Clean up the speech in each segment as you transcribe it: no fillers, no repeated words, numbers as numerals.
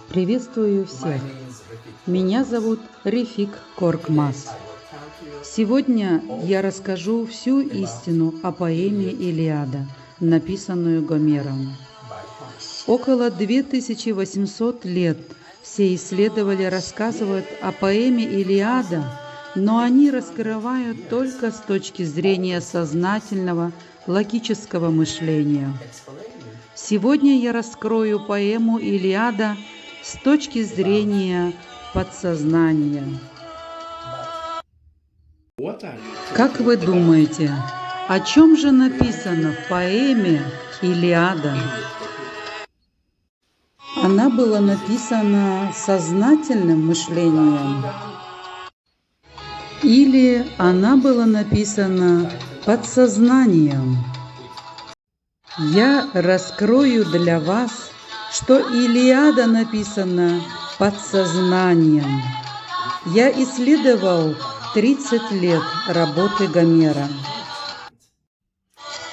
Приветствую всех. Меня зовут Рефик Коркмаз. Сегодня я расскажу всю истину о поэме «Илиада», написанную Гомером. Около 2800 лет все исследователи рассказывают о поэме «Илиада», но они раскрывают только с точки зрения сознательного, логического мышления. Сегодня я раскрою поэму «Илиада» с точки зрения подсознания. Как вы думаете, о чем же написано в поэме «Илиада»? Она была написана сознательным мышлением, или она была написана подсознанием? Я раскрою для вас, что Илиада написана подсознанием. Я исследовал 30 лет работы Гомера.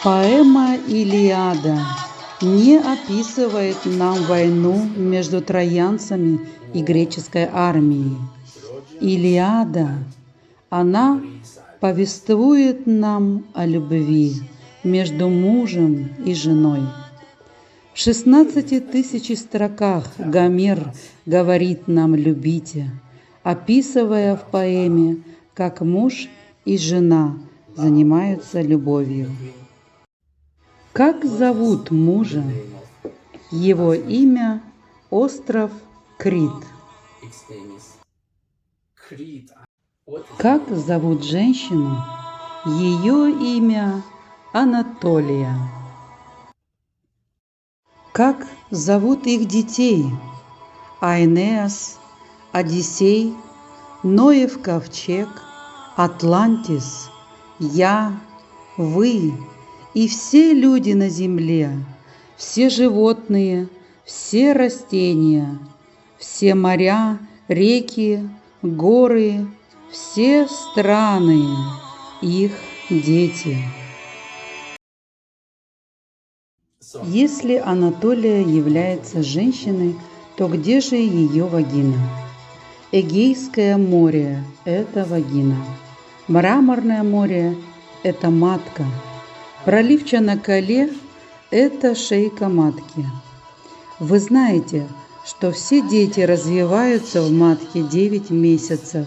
Поэма «Илиада» не описывает нам войну между троянцами и греческой армией. Илиада, она повествует нам о любви между мужем и женой. В 16 тысяч строках Гомер говорит нам «любите», описывая в поэме, как муж и жена занимаются любовью. Как зовут мужа? Его имя – остров Крит. Как зовут женщину? Ее имя – Анатолия. Как зовут их детей? Аэнеас, Одиссей, Ноев ковчег, Атлантис, я, вы и все люди на земле, все животные, все растения, все моря, реки, горы, все страны, их дети. Если Анатолия является женщиной, то где же ее вагина? Эгейское море – это вагина. Мраморное море – это матка. Пролив Чанакале – это шейка матки. Вы знаете, что все дети развиваются в матке 9 месяцев.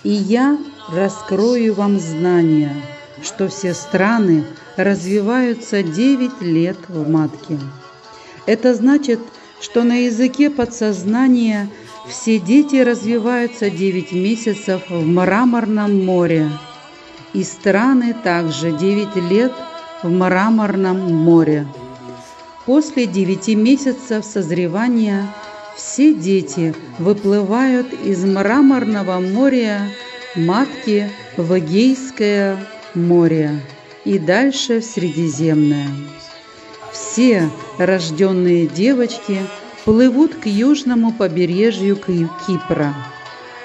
И я раскрою вам знания, что все страны развиваются 9 лет в матке. Это значит, что на языке подсознания все дети развиваются 9 месяцев в Мраморном море, и страны также 9 лет в Мраморном море. После 9 месяцев созревания все дети выплывают из Мраморного моря матки в Эгейское море и дальше в Средиземное. Все рожденные девочки плывут к южному побережью Кипра,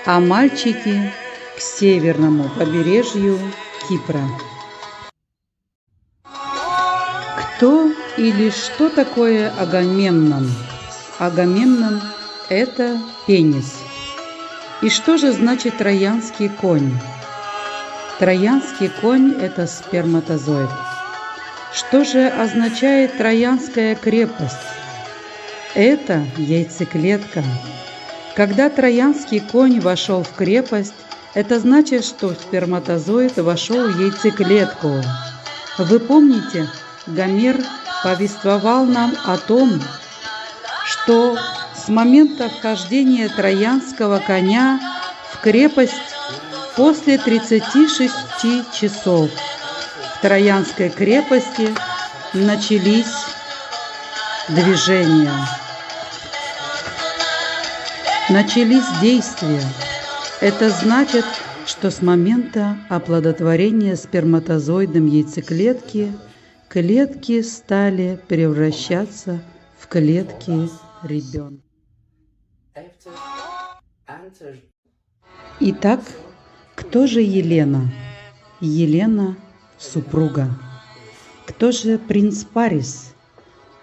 а мальчики к северному побережью Кипра. Кто или что такое Агамемнон? Агамемнон – это пенис. И что же значит троянский конь? Троянский конь – это сперматозоид. Что же означает Троянская крепость? Это яйцеклетка. Когда троянский конь вошел в крепость, это значит, что сперматозоид вошел в яйцеклетку. Вы помните, Гомер повествовал нам о том, что с момента вхождения троянского коня в крепость после 36 часов в Троянской крепости начались движения, начались действия. Это значит, что с момента оплодотворения сперматозоидом яйцеклетки клетки стали превращаться в клетки ребенка. Итак, кто же Елена? Елена – супруга. Кто же принц Парис?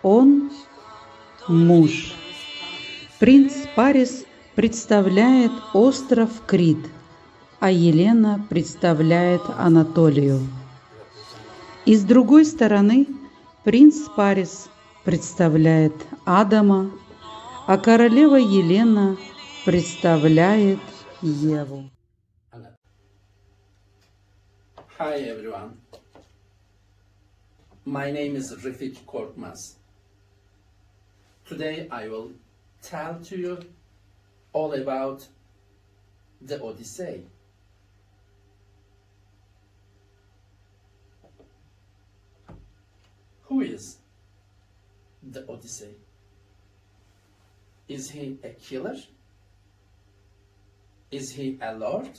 Он – муж. Принц Парис представляет остров Крит, а Елена представляет Анатолию. И с другой стороны принц Парис представляет Адама, а королева Елена представляет Еву. Hi everyone. My name is Refik Korkmaz. Today I will tell to you all about the Odyssey. Who is the Odyssey? Is he a killer? Is he a lord?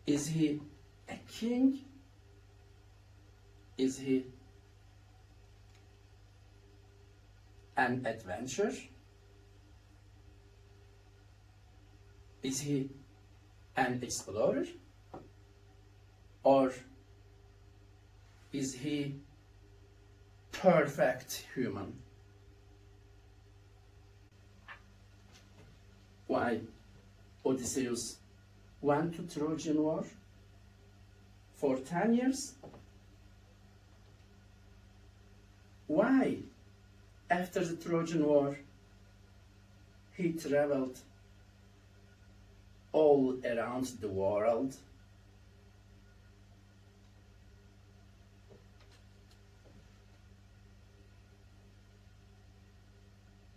Is he a king? Is he an adventurer? Is he an explorer? Or is he perfect human? Why Odysseus went to Trojan War for 10 years? Why, after the Trojan War, he traveled all around the world?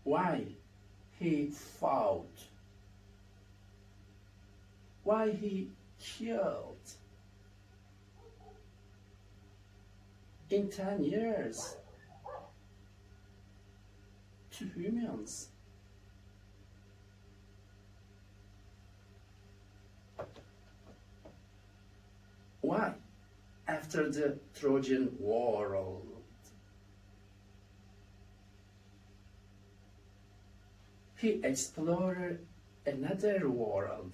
Why he fought? Why he killed? In 10 years, 2 humans. Why, after the Trojan War, he explored another world.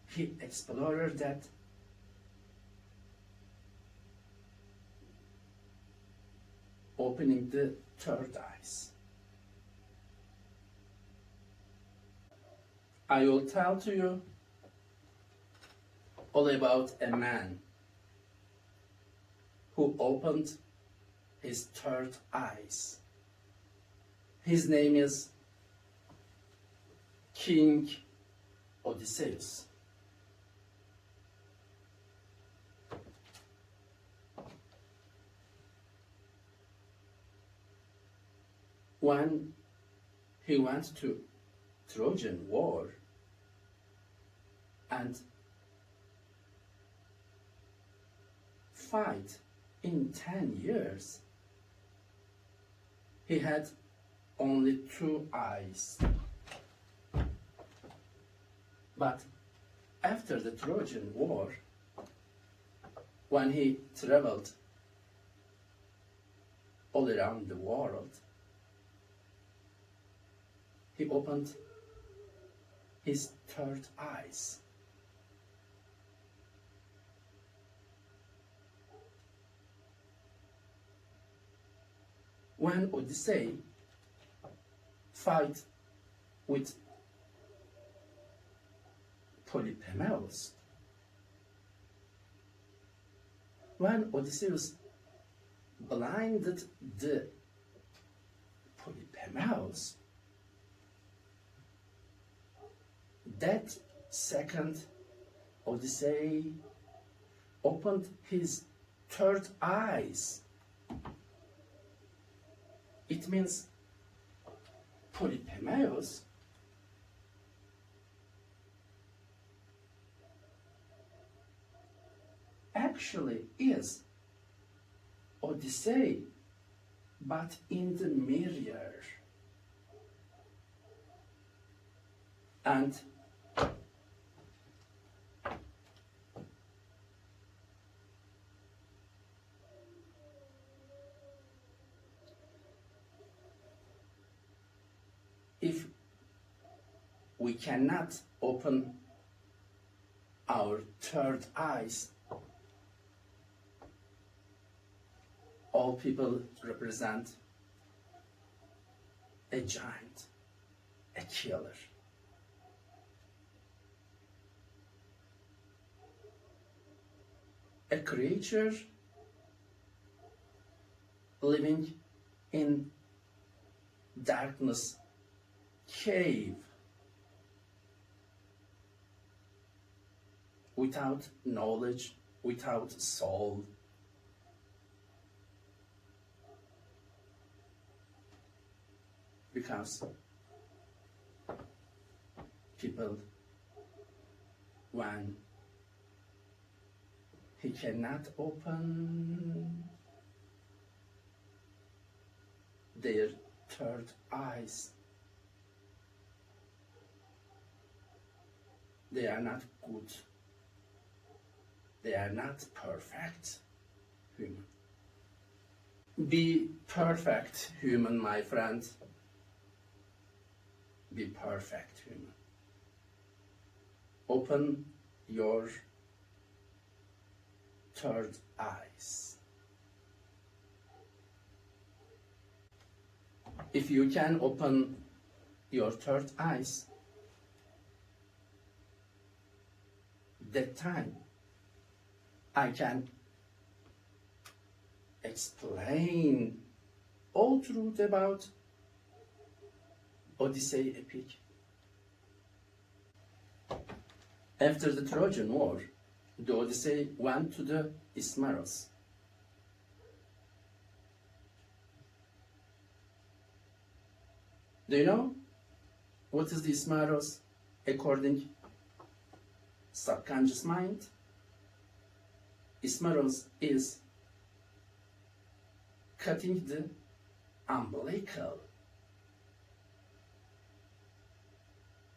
He explored that opening the third eyes. I will tell to you all about a man who opened his third eyes. His name is King Odysseus. When he went to Trojan War and fight in 10 years, he had only 2 eyes. But after the Trojan War, when he traveled all around the world, he opened his third eyes. When Odyssey fight with Polyphemus, when Odysseus blinded the Polyphemus, that second Odyssey opened his third eyes. It means Polyphemus actually is Odyssey, but in the mirror. And if we cannot open our third eyes, all people represent a giant, a killer. A creature living in darkness cave without knowledge, without soul. Because people, when he cannot open their third eyes, they are not good. They are not perfect human. Be perfect human, my friend. Be perfect human. Open your third eyes. If you can open your third eyes, that time I can explain all truth about Odyssey epic. After the Trojan War, the Odyssey went to the Ismaros. Do you know what is the Ismaros according subconscious mind? Ismaros is cutting the umbilical.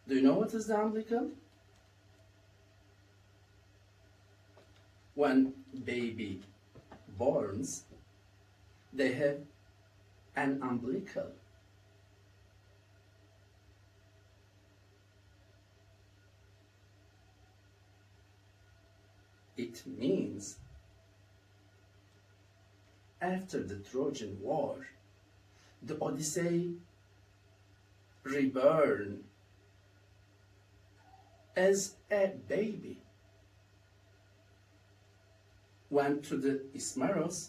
Do you know what is the umbilical? When baby borns, they have an umbilical. It means after the Trojan War, the Odyssey reborn as a baby went to the Ismaros.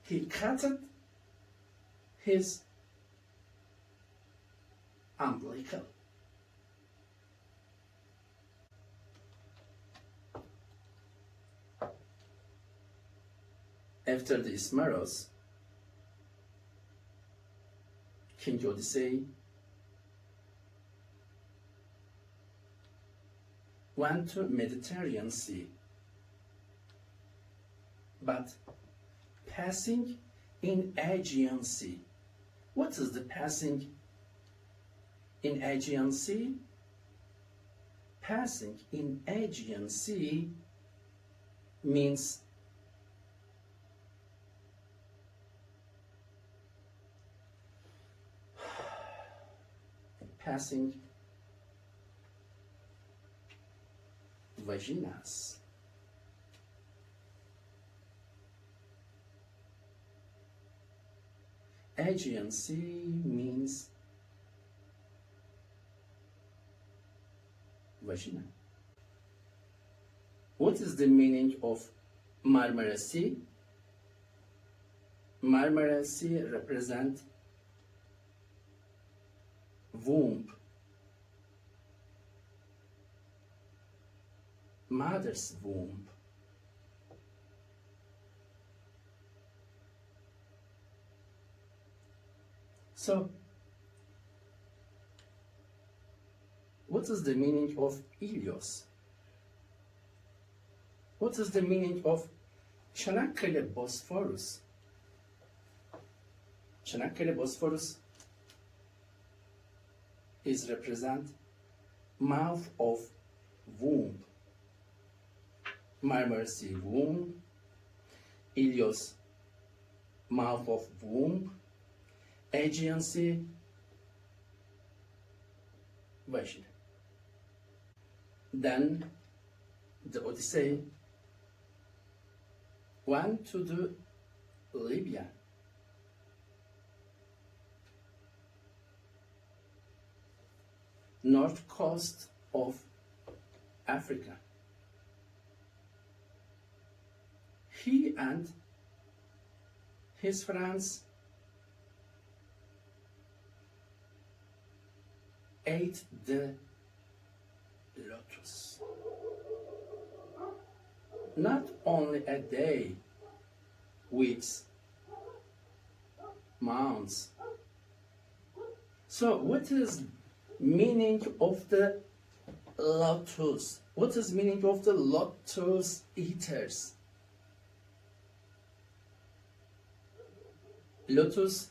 He cut his umbilical. After the Ismaros, King Odyssey went to Mediterranean Sea, but passing in Aegean Sea. What is the passing in Aegean Sea? Passing in Aegean Sea means passing vaginas. Aegean Sea means vagina. What is the meaning of Marmara Sea? Marmara Sea represents womb, mother's womb. So, what is the meaning of Ilios? What is the meaning of Çanakkale Bosphorus? Çanakkale Bosphorus is represent mouth of womb. Marmara Sea womb, Ilios mouth of womb, Aegean Sea vagina. Then the Odyssey went to the Libya. north coast of Africa. He and his friends ate the lotus. Not only a day, weeks, months. So what is meaning of the lotus? What is meaning of the lotus eaters? Lotus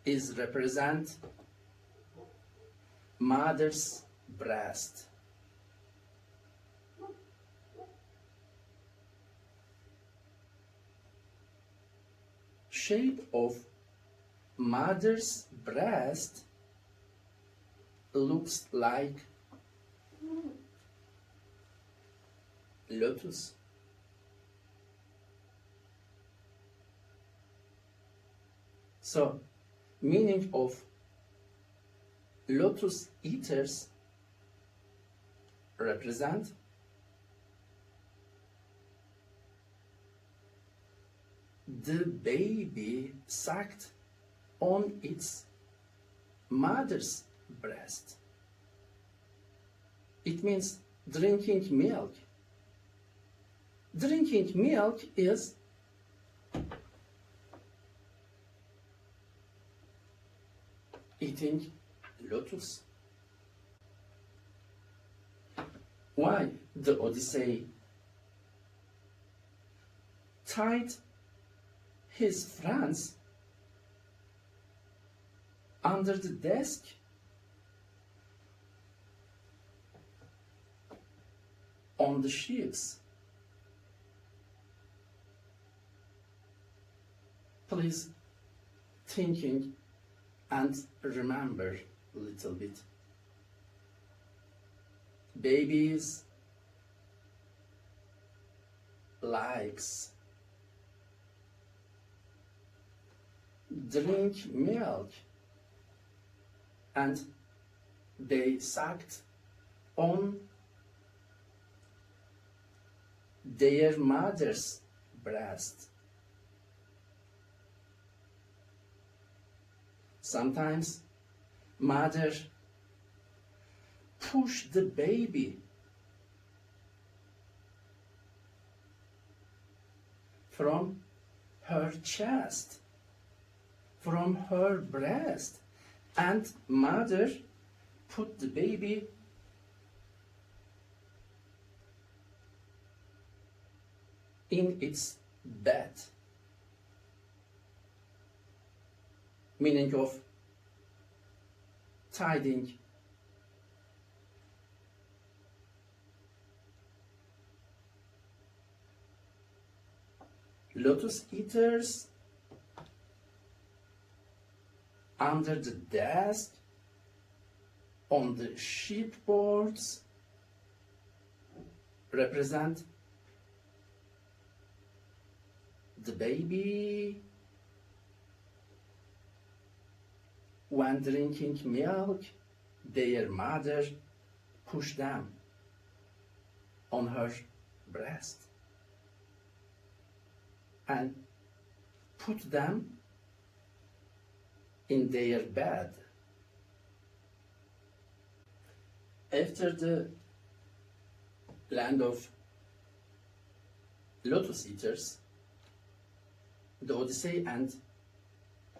is represent mother's breast. Shape of mother's breast looks like lotus. So, meaning of lotus eaters represent the baby sucked on its mother's breast. It means drinking milk. Drinking milk is eating lotus. Why the Odyssey tied his friends under the desk? On the ships. Please thinking and remember a little bit. Babies likes drink milk and they sucked on their mother's breast. Sometimes mother push the baby from her chest, from her breast, and mother put the baby in its bed. Meaning of tiding. Lotus eaters under the desk, on the shipboards, represent the baby when drinking milk, their mother pushed them on her breast and put them in their bed. After the land of lotus eaters, the Odyssey and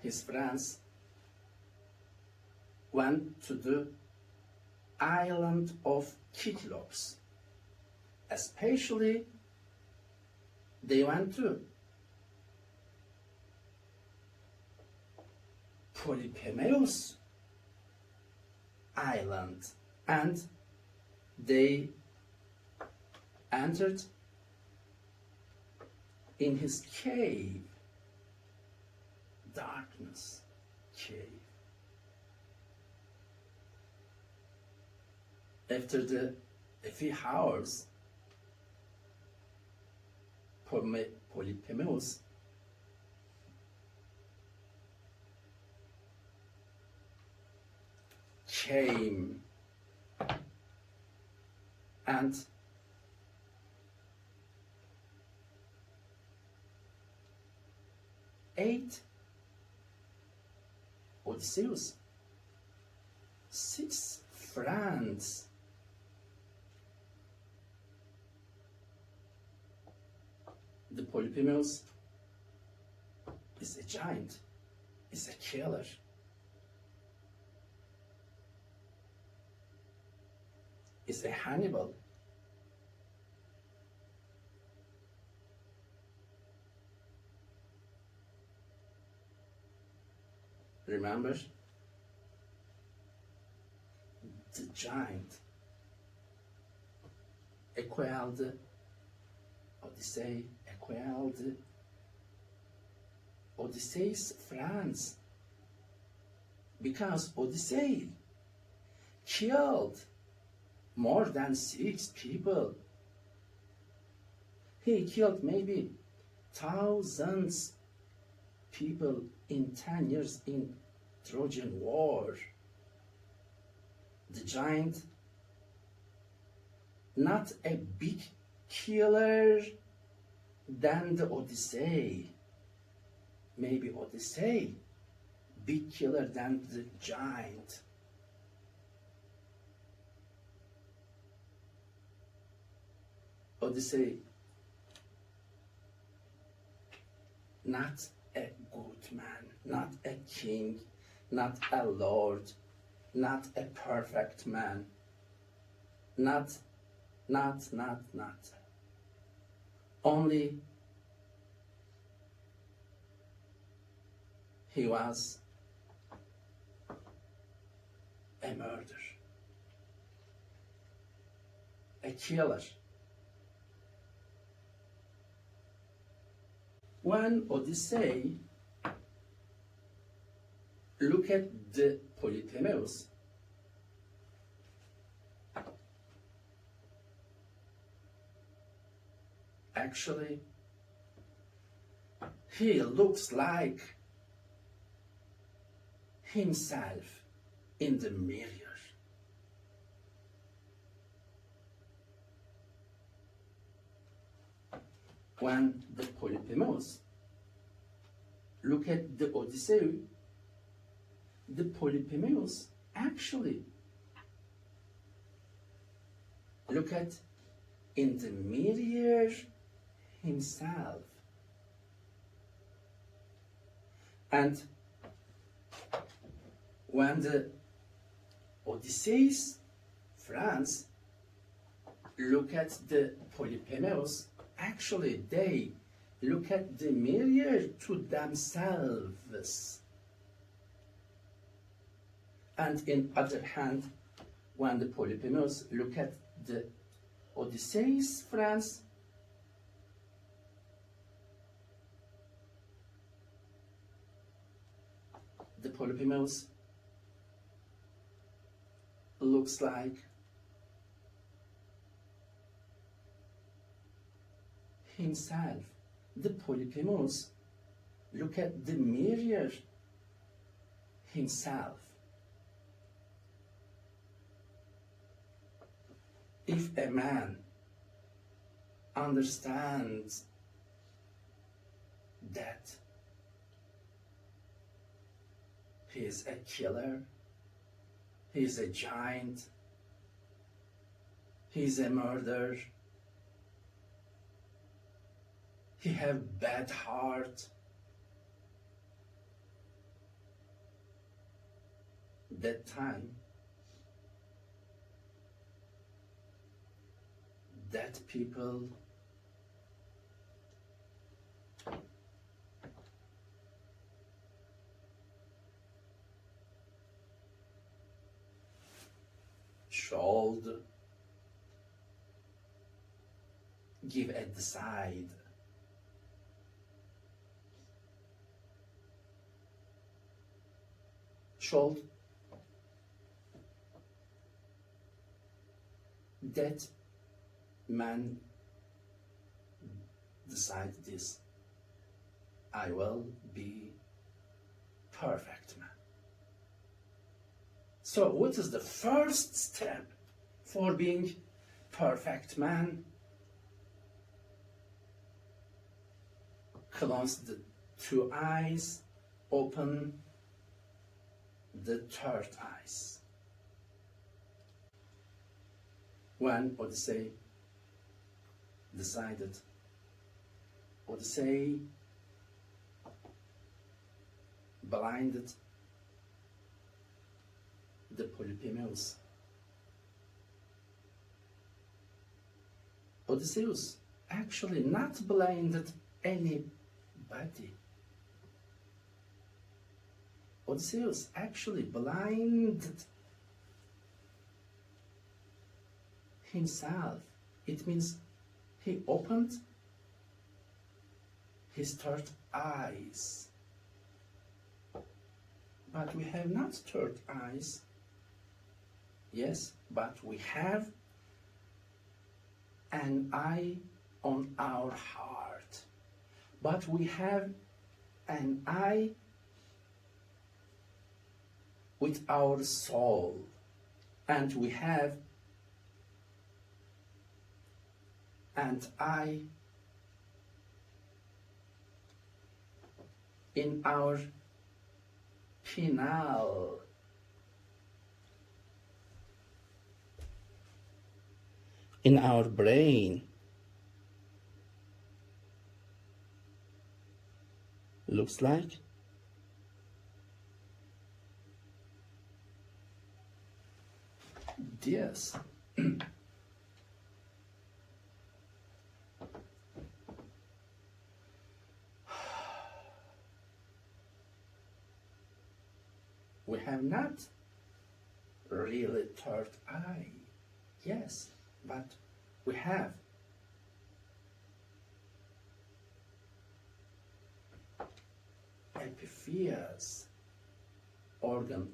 his friends went to the island of Kyklaos. Especially, they went to Polyphemus Island and they entered in his cave, darkness cave. After a few hours, Polyphemus came And eight, Odysseus. 6, France. The Polyphemus is a giant, is a killer. Is a Hannibal. Remember? The giant. Equaled. Odyssey. Equaled. Odysseus, France. Because Odyssey killed more than 6 people. He killed maybe thousands people in 10 years in Trojan War. The giant, not a big killer than the Odyssey. Maybe Odyssey, big killer than the giant. Odyssey, not a good man, not a king, not a lord, not a perfect man, not. Only he was a murderer, a killer. When Odyssey look at the Polyphemus, actually he looks like himself in the mirror. When the Polyphemus look at the Odyssey, the Polyphemus actually look at in the mirror himself. And when the Odysseus, France, look at the Polyphemus, actually they look at the mirror to themselves. And in other hand, when the Polyphemus look at the Odysseus, France, the Polyphemus looks like himself. The Polyphemus look at the mirror himself. If a man understands that he is a killer, he is a giant, he is a murderer, he have bad heart, that time that people should give a decide should that man decide this, I will be perfect man. So what is the first step for being perfect man close the two eyes, open the third eyes. When Odyssey decided, Odyssey blinded the Polyphemus. Odysseus actually not blinded anybody. Odysseus actually blinded himself. It means he opened his third eyes. But we have not third eyes. Yes, but we have an eye on our heart. But we have an eye with our soul. And we have an eye in our pineal. In our brain. Looks like. Yes. We have not really third eye. Yes, but we have epiphyseal organ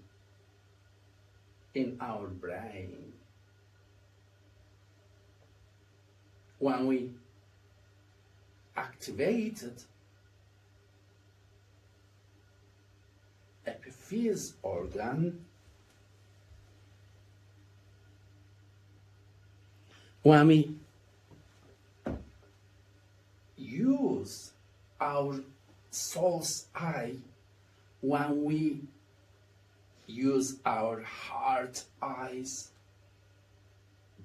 in our brain. When we activated epiphyseal organ, when we use our soul's eye, when we use our heart eyes,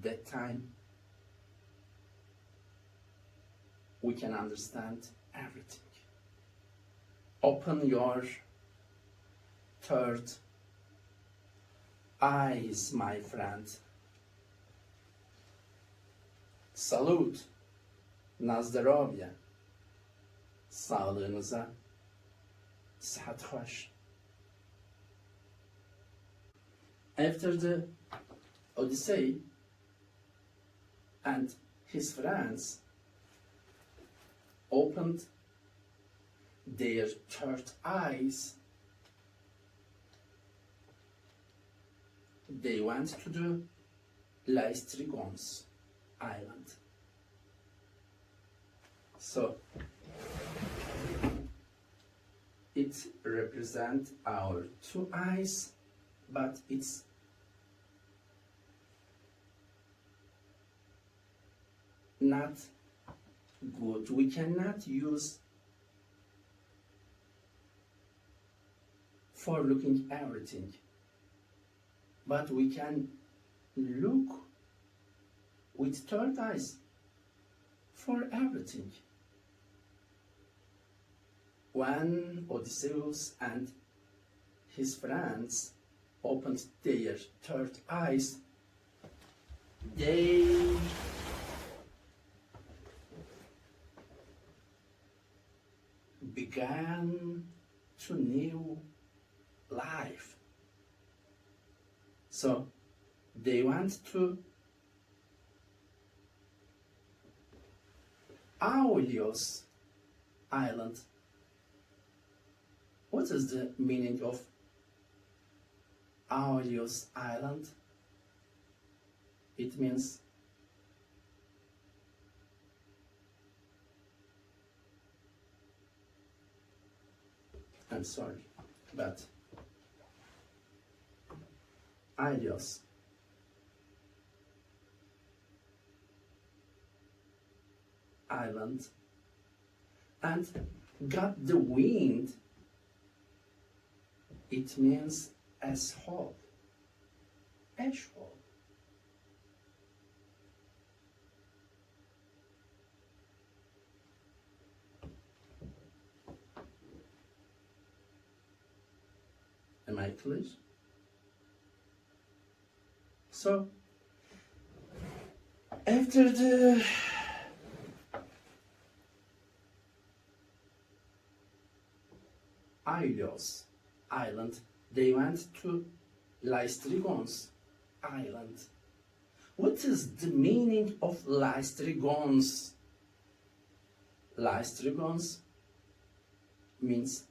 that time we can understand everything. Open your third eyes, my friend. Salute, na zdrowie, sağlığınıza, sıhhat hoş. After the Odyssey and his friends opened their third eyes, they went to the Laestrygons island. So it represents our two eyes, but it's not good. We cannot use for looking everything, but we can look with third eyes for everything. When Odysseus and his friends opened their third eyes, they began to new life. So they went to Aolios Island. What is the meaning of Aolios Island? It means I'm sorry, but Aolios island and got the wind, it means asshole. Asshole. Am I clear? So, after the Ilios island, they went to Lystrigons island. What is the meaning of Lystrigons? Lystrigons means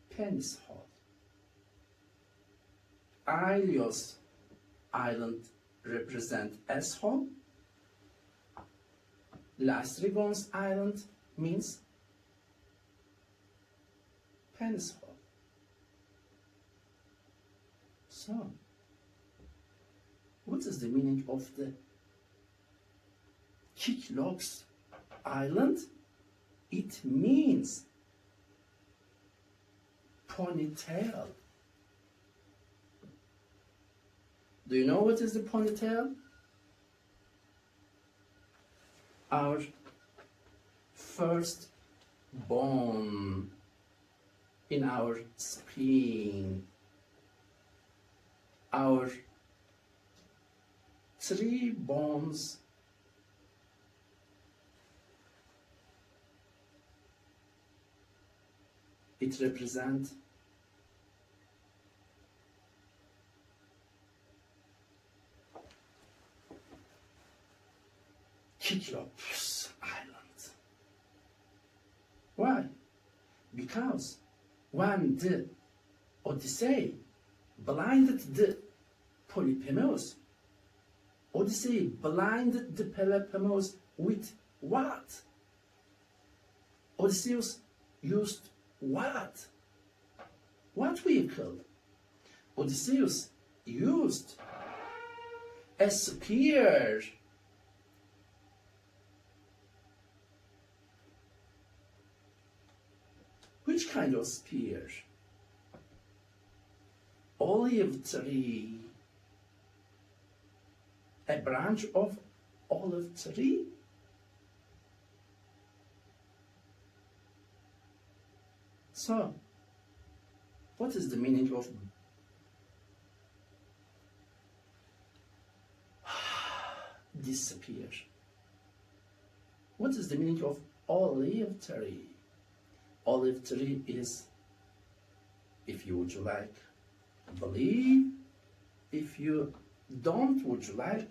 penis hole. Ilios island represent asshole. Lystrigons island means penis hole. So, what is the meaning of the Kyklax island? It means ponytail. Do you know what is the ponytail? Our first bone in our spine. Our 3 bones it represents Kyklax island. Why? Because when the Odyssey blinded the Polyphemus, Odyssey blinded the Polyphemus with what? Odysseus used what? What vehicle? Odysseus used a spear. Which kind of spear? Olive tree. A branch of olive tree? So, what is the meaning of disappear? What is the meaning of olive tree? Olive tree is, if you would like, believe. If you don't, would you like,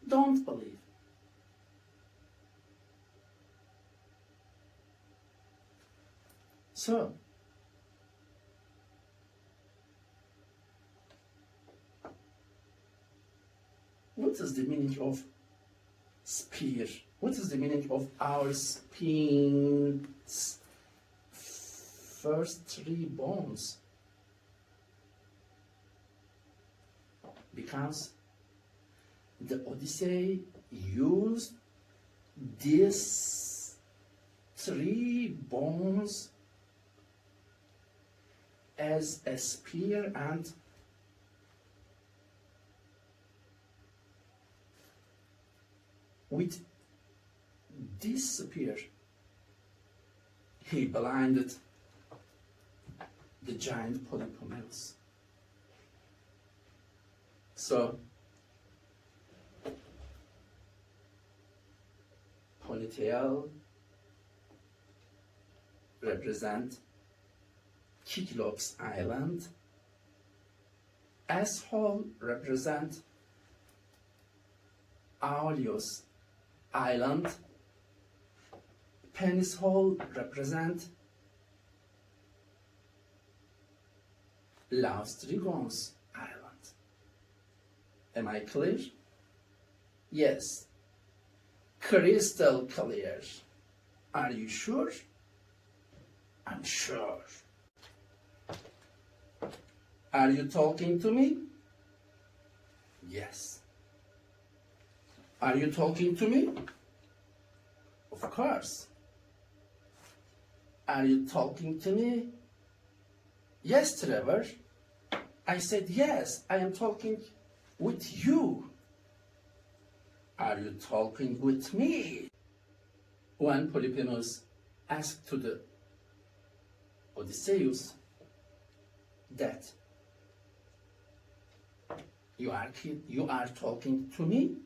don't believe. So, what is the meaning of spear? What is the meaning of our spine's first 3 bones? Because the Odyssey used these 3 bones as a spear, and with this spear he blinded the giant Polyphemus. So, ponytail represent Kyklax island. Asshole represent Aolios island. Penis hole represent Lystrigons island. Am I clear? Yes. Crystal clear. Are you sure? I'm sure. Are you talking to me? Yes. Are you talking to me? Of course. Are you talking to me? Yes, Trevor. I said yes, I am talking with you. Are you talking with me? When Polyphemus asked to the Odysseus that you are talking to me?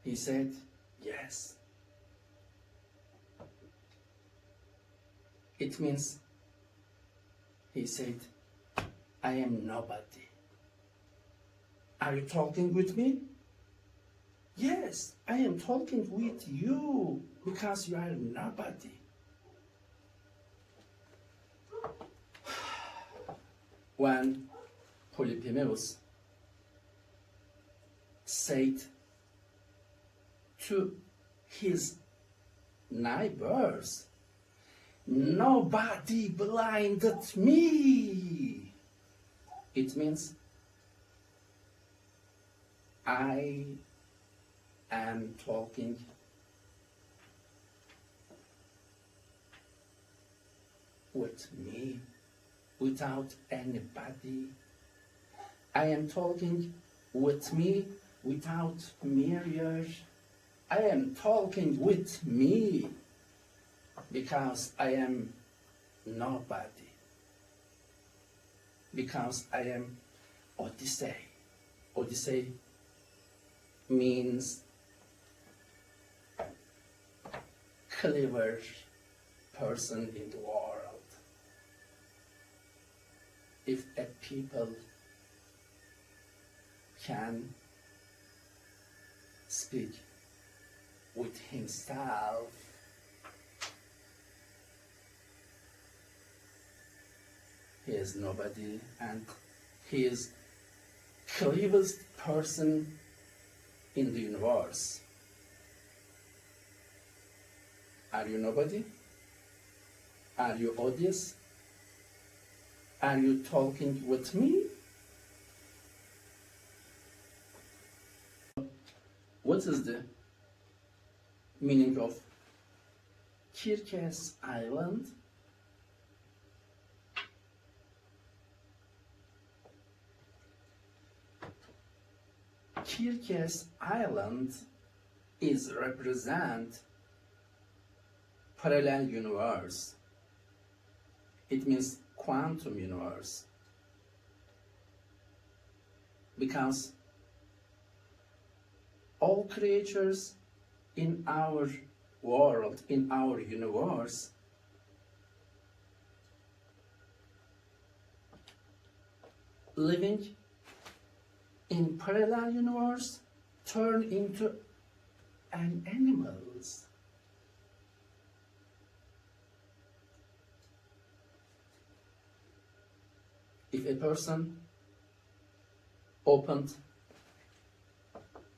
He said, yes. It means, he said, I am nobody. Are you talking with me? Yes, I am talking with you because you are nobody. When Polyphemus said to his neighbors, nobody blinded me. It means I am talking with me without anybody. I am talking with me without mirror. I am talking with me because I am nobody. Because I am Odyssey. Odyssey means clever person in the world. If a people can speak with himself, he is nobody and he is cleverest person in the universe. Are you nobody? Are you odious? Are you talking with me? What is the meaning of Kirkes Island? Kirkes Island is represent parallel universe. It means quantum universe. Because all creatures in our world, in our universe, living in parallel universe turn into an animals. If a person opened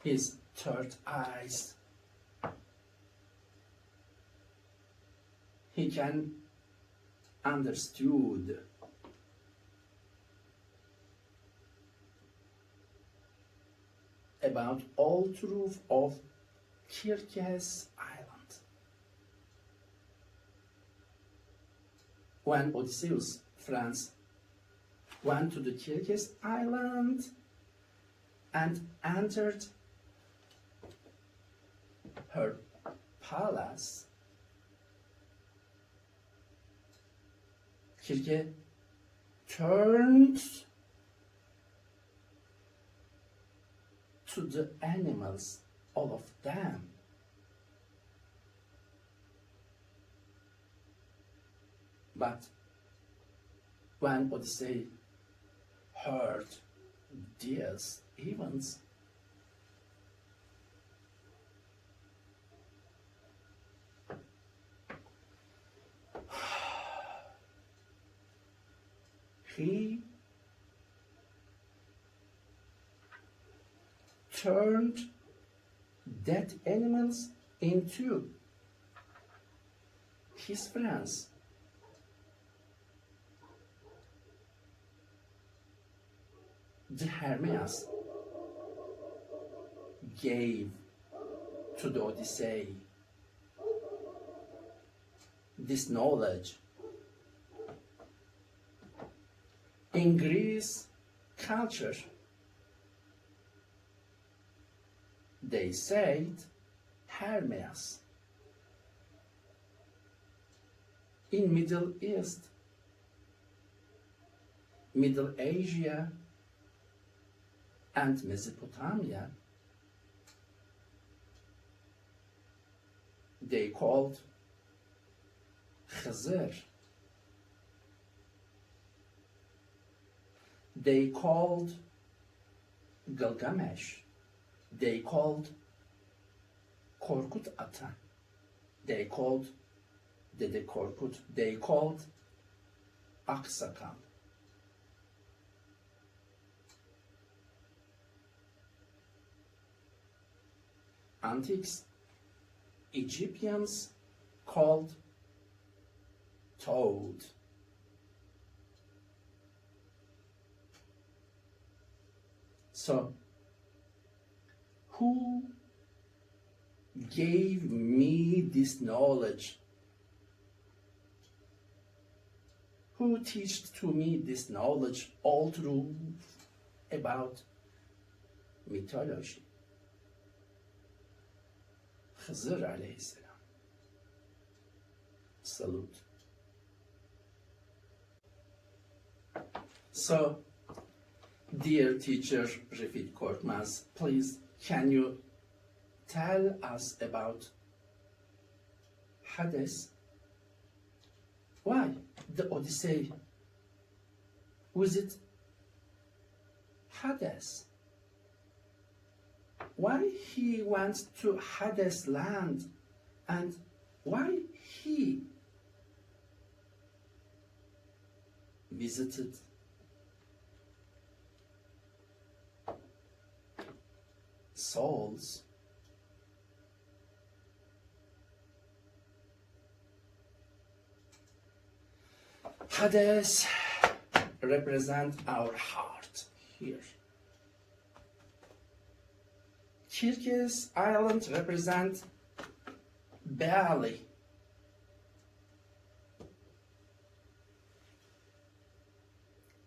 his third eyes, he can understood about all truth of Kirkes Island. When Odysseus' friends went to the Kirkes Island and entered her palace, Kirke turned to the animals, all of them. But when Odyssey heard these events, he turned dead animals into his friends. The Hermes gave to the Odyssey this knowledge. In Greece culture, they said Hermes. In Middle East, Middle Asia, and Mesopotamia, they called Khizr. They called Gilgamesh. They called Korkut Ata. They called Dede Korkut. They called Aksakal. Antique Egyptians called Toad. So, who gave me this knowledge? Who teached to me this knowledge all through about mythology? Hızır aleyhisselam. Salute. So, dear teacher Refik Korkmaz, please can you tell us about Hades? Why the Odyssey visit Hades? Why he went to Hades land and why he visited souls? Hades represent our heart here. Kirkes Island represent belly.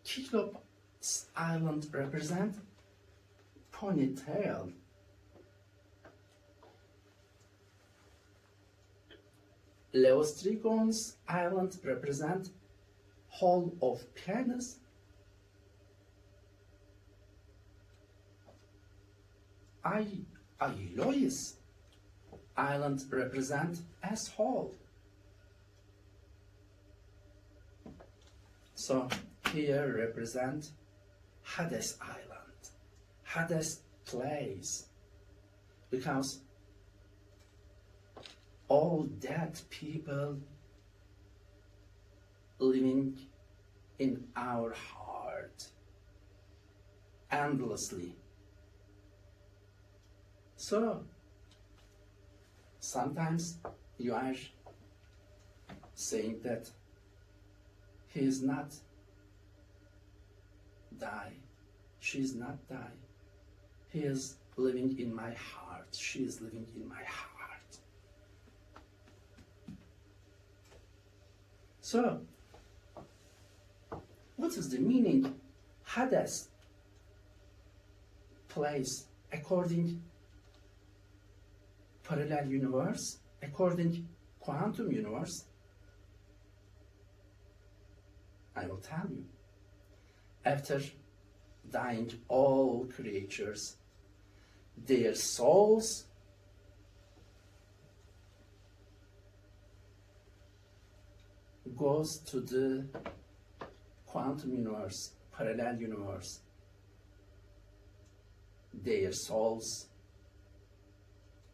Kyklop's Island represent ponytail. Leostrigon's Island represent hole of penis. Ailois Island represent asshole. So here represent Hades Island, Hades place, because all dead people living in our heart endlessly. So, sometimes you are saying that he is not die, she is not die. He is living in my heart, she is living in my heart. So, what is the meaning Hades place according parallel universe, according quantum universe? I will tell you. After dying all creatures, their souls goes to the quantum universe, parallel universe. Their souls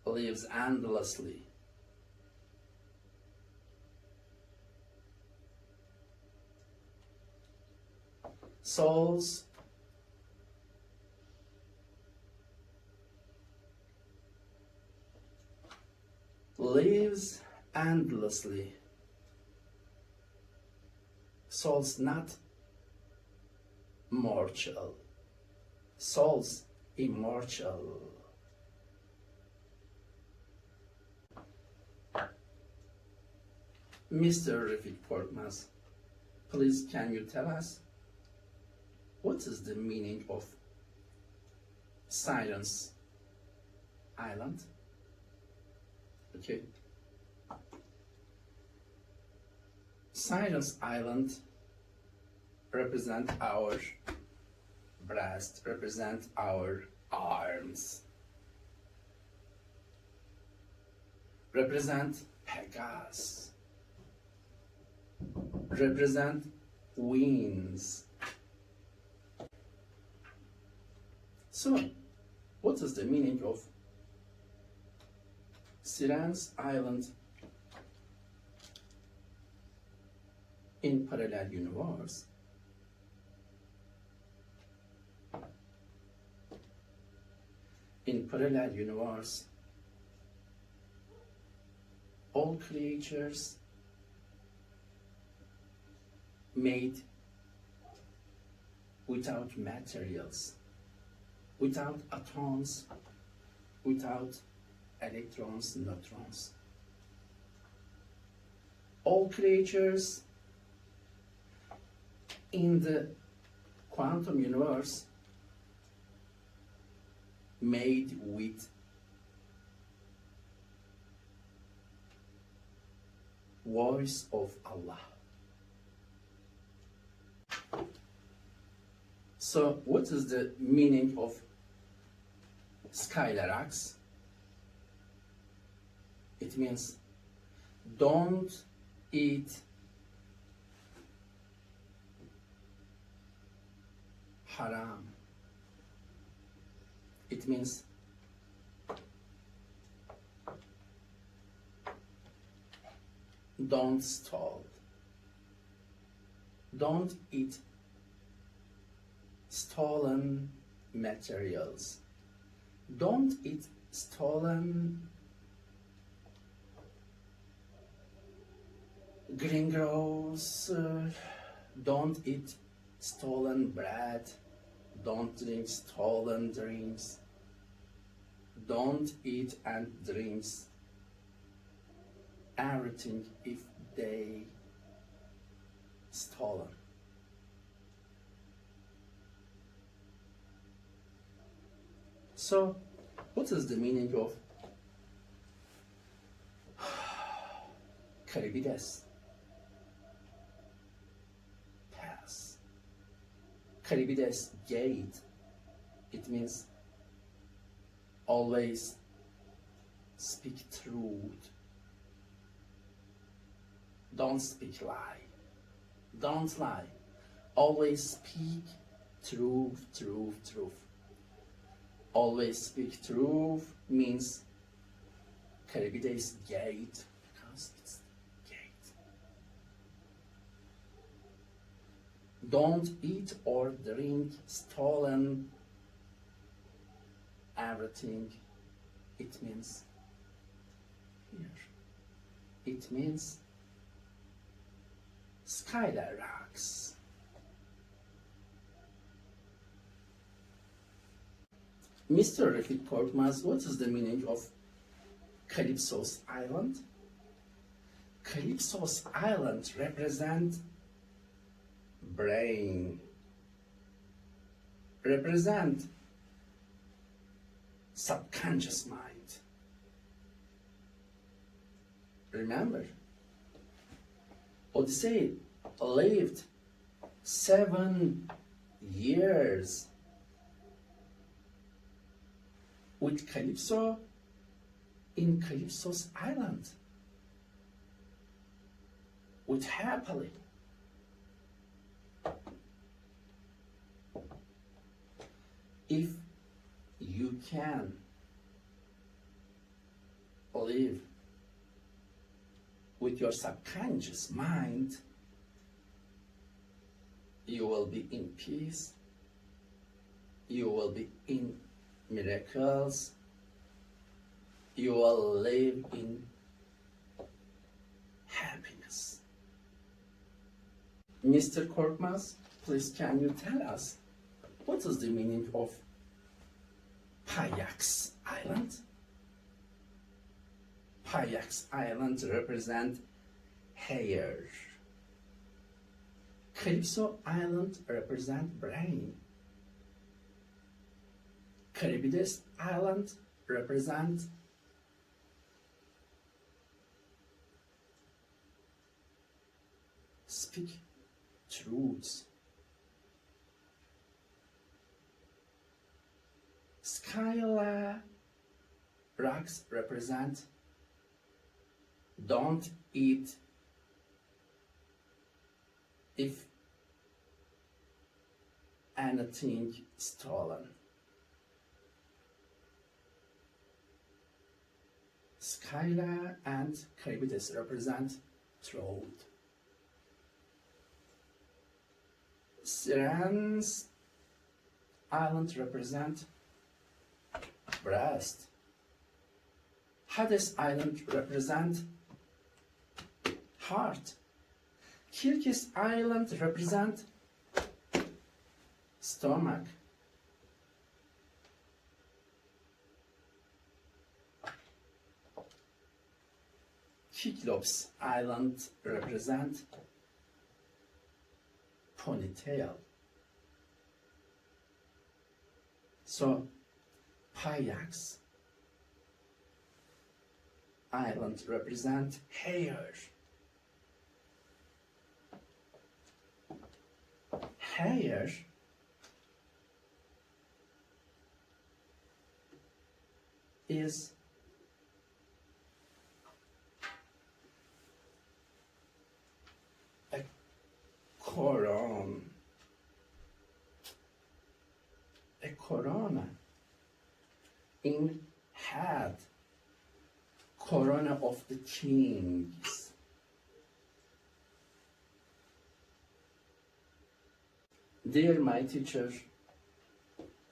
lives endlessly. Souls lives endlessly. Souls not mortal. Souls immortal. Mr. Refik Korkmaz, please can you tell us what is the meaning of Silence Island? Okay. Silence Island represent our breast, represent our arms, represent Pegasus, represent wings. So, what is the meaning of Silence Island in parallel universe? In parallel universe, all creatures made without materials, without atoms, without electrons, neutrons. All creatures in the quantum universe made with voice of Allah. So what is the meaning of Skylaraks? It means don't eat haram. It means don't steal. Don't eat stolen materials. Don't eat stolen gringos. Don't eat stolen bread. Don't drink stolen drinks. Don't eat and drink everything if they stolen. So, what is the meaning of Karibides? Pass. Karibides gate. It means always speak truth. Don't speak lie. Don't lie. Always speak truth, truth, truth. Always speak truth means Karibides gate because it's gate. Don't eat or drink stolen everything. It means here. It means Skylaraks. Mr. Refik Korkmaz, what is the meaning of Calypso's Island? Calypso's Island represent brain, represent subconscious mind. Remember, Odyssey lived 7 years with Calypso in Calypso's island, with happily. If you can live with your subconscious mind, you will be in peace, you will be in miracles, you will live in happiness. Mr. Korkmaz, please can you tell us what is the meaning of Payax Island? Payax Island represent hair. Calypso Island represent brain. Caribbean Island represent speak truths. Skyla rocks represent don't eat if anything stolen. Skyla and Caribbean represent truth. Siren's Island represent breast. Hades Island represent heart. Kirkis Island represent stomach. Cyclops Island represent ponytail. So Payax Island represent hair. Hair is a corona. A corona in head. Corona of the kings. Dear my teacher,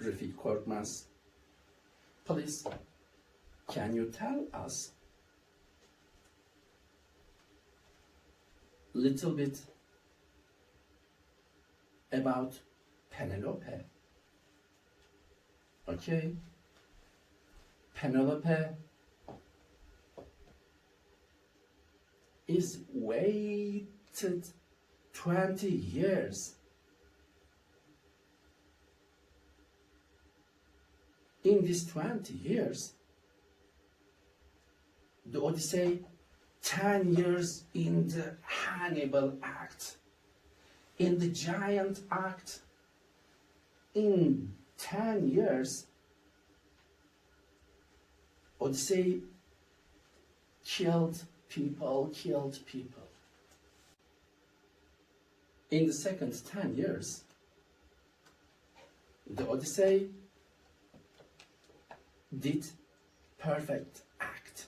Refik Korkmaz, please, can you tell us little bit about Penelope? Okay, Penelope is waited 20 years. In these 20 years, the Odyssey 10 years in the Hannibal Act, in the Giant Act, in 10 years, Odyssey killed people. In the second 10 years, the Odyssey did perfect act.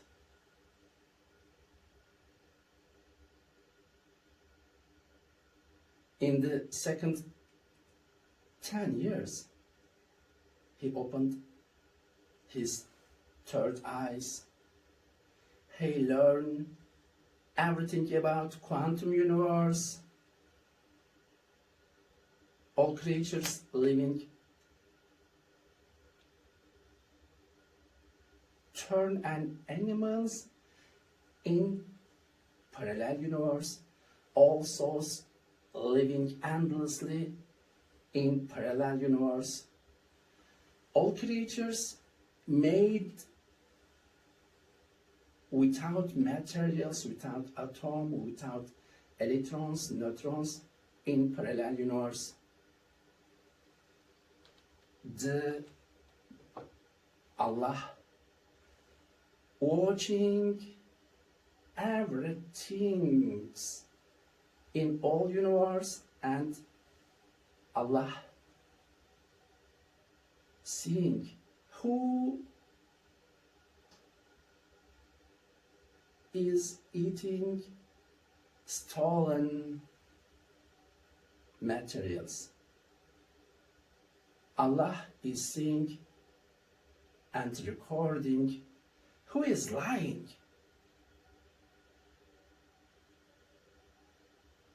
In the second 10 years, he opened his third eyes. He learned everything about quantum universe, all creatures living turn and animals in parallel universe, all souls living endlessly in parallel universe, all creatures made without materials, without atom, without electrons, neutrons in parallel universe. The Allah watching everything in all universe, and Allah seeing who is eating stolen materials. Allah is seeing and recording who is lying.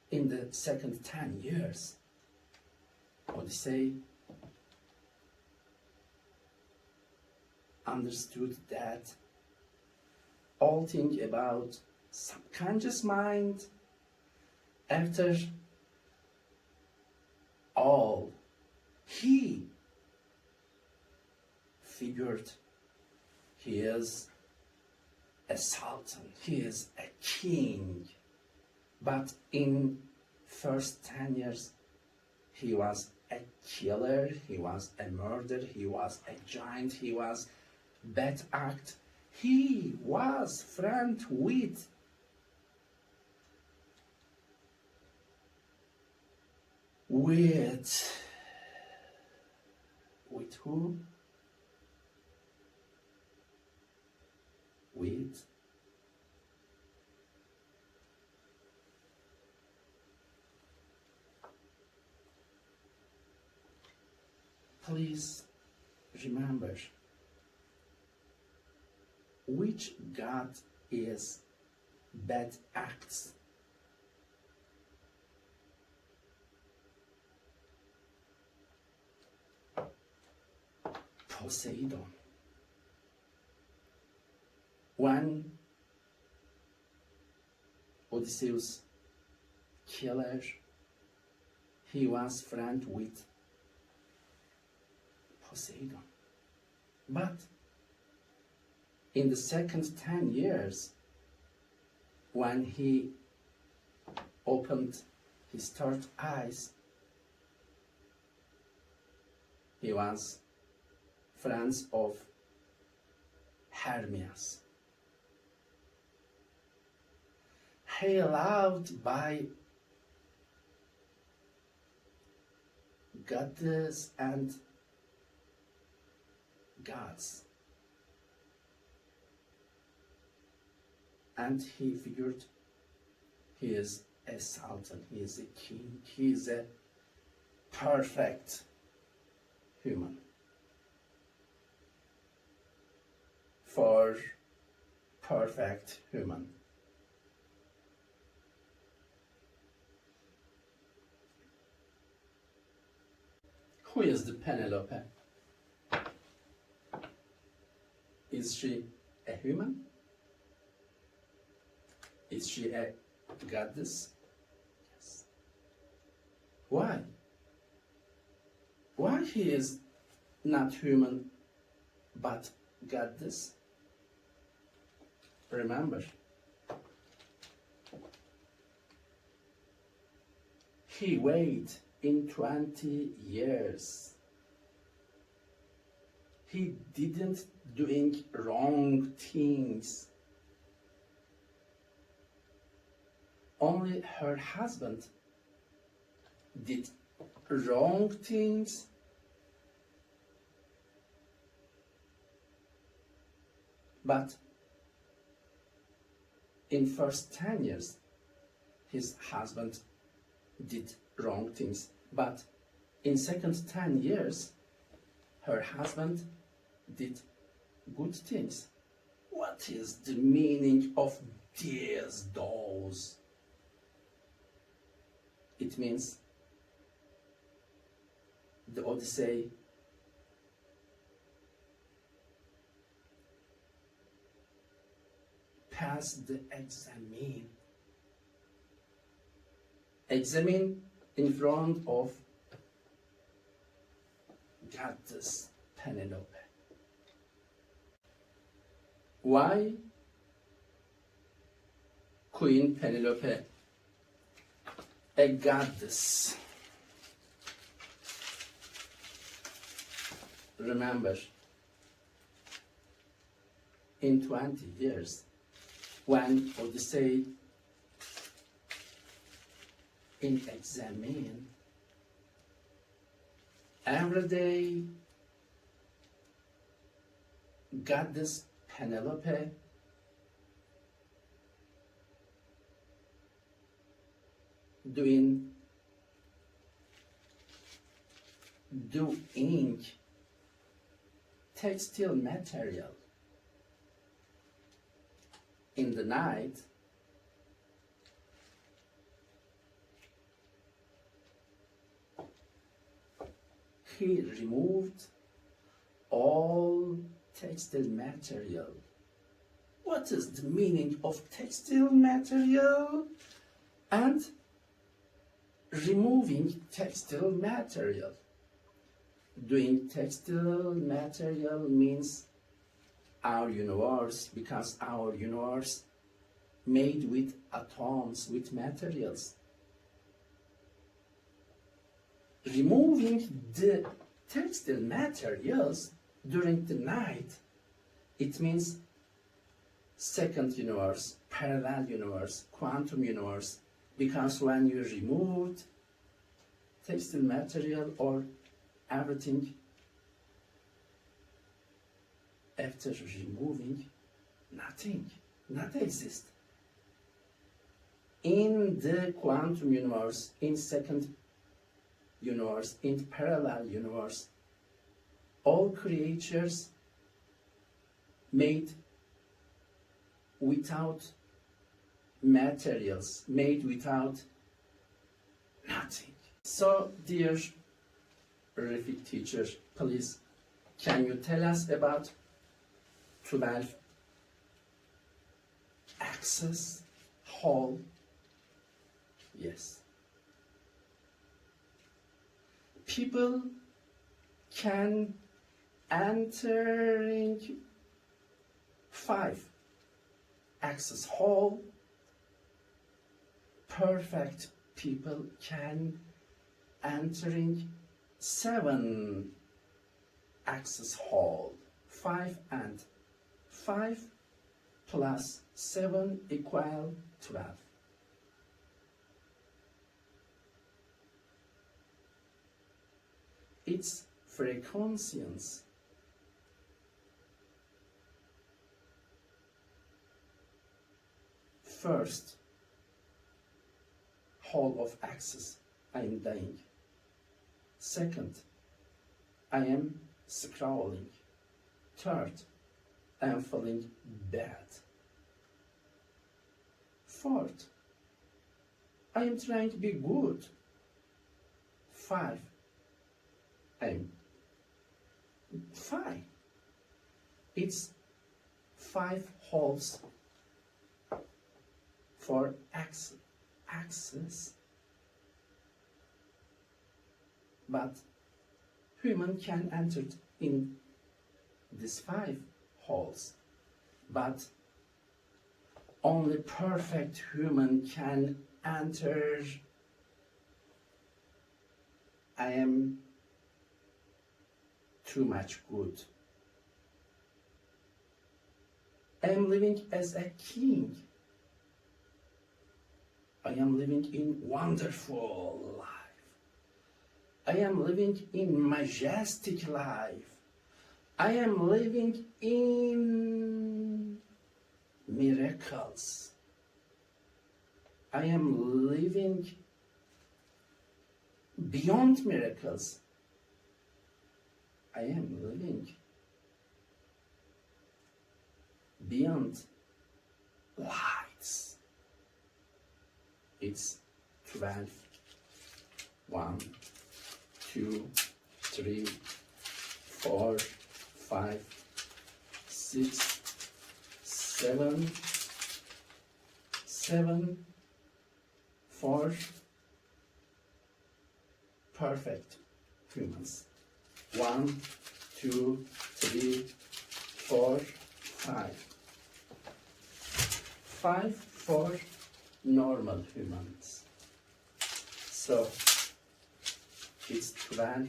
In the second 10 years, Odyssey understood that all thing about subconscious mind After all, he figured he is a sultan, he is a king. But in first 10 years, he was a killer, he was a murderer, he was a giant, he was bad act. He was friend with who? With please remember which god is bad acts. Poseidon. When Odysseus killer, he was friend with Poseidon. But in the second 10 years, when he opened his third eyes, he was friends of Hermes. He loved by goddess and gods. And he figured he is a sultan, he is a king, he is a perfect human. For perfect human. Who is the Penelope? Is she a human? Is she a goddess? Yes. Why? Why he is not human but goddess? Remember, he waited in 20 years. He didn't doing wrong things. Only her husband did wrong things. But in first 10 years, his husband did wrong things. But in second 10 years, her husband did good things. What is the meaning of those? It means the Odyssey passed the examine in front of goddess Penelope. Why Queen Penelope a goddess? Remember, in 20 years, when Odyssey in examine every day, goddess Penelope doing textile material in the night. He removed all textile material. What is the meaning of textile material? And removing textile material. Doing textile material means our universe, because our universe made with atoms, with materials. Removing the textile materials during the night, it means second universe, parallel universe, quantum universe, because when you removed textile material or everything, after removing, nothing, not exist. In the quantum universe, in second universe, in parallel universe, all creatures made without materials, made without nothing. So, dear Refik teacher, please, can you tell us about 12 axis hall? Yes. People can entering 5 axis hall. Perfect people can entering 7 axis hall. 5 and 5 plus 7 equal 12. Its frequencies. First, hall of axis, I am dying. Second, I am scrolling. Third, I am feeling bad. Fourth, I am trying to be good. 5, I am fine. It's 5 holes for axis, but human can enter in these 5 holes, but only perfect human can enter. I am too much good. I am living as a king. I am living in wonderful life. I am living in majestic life. I am living in miracles. I am living beyond miracles. I am living beyond lights. It's 12. 1, 2, 3, 4, 5, 6, 7, 7 for perfect humans. 1, 2, 3, 4, 5. 5 for normal humans. So it's 12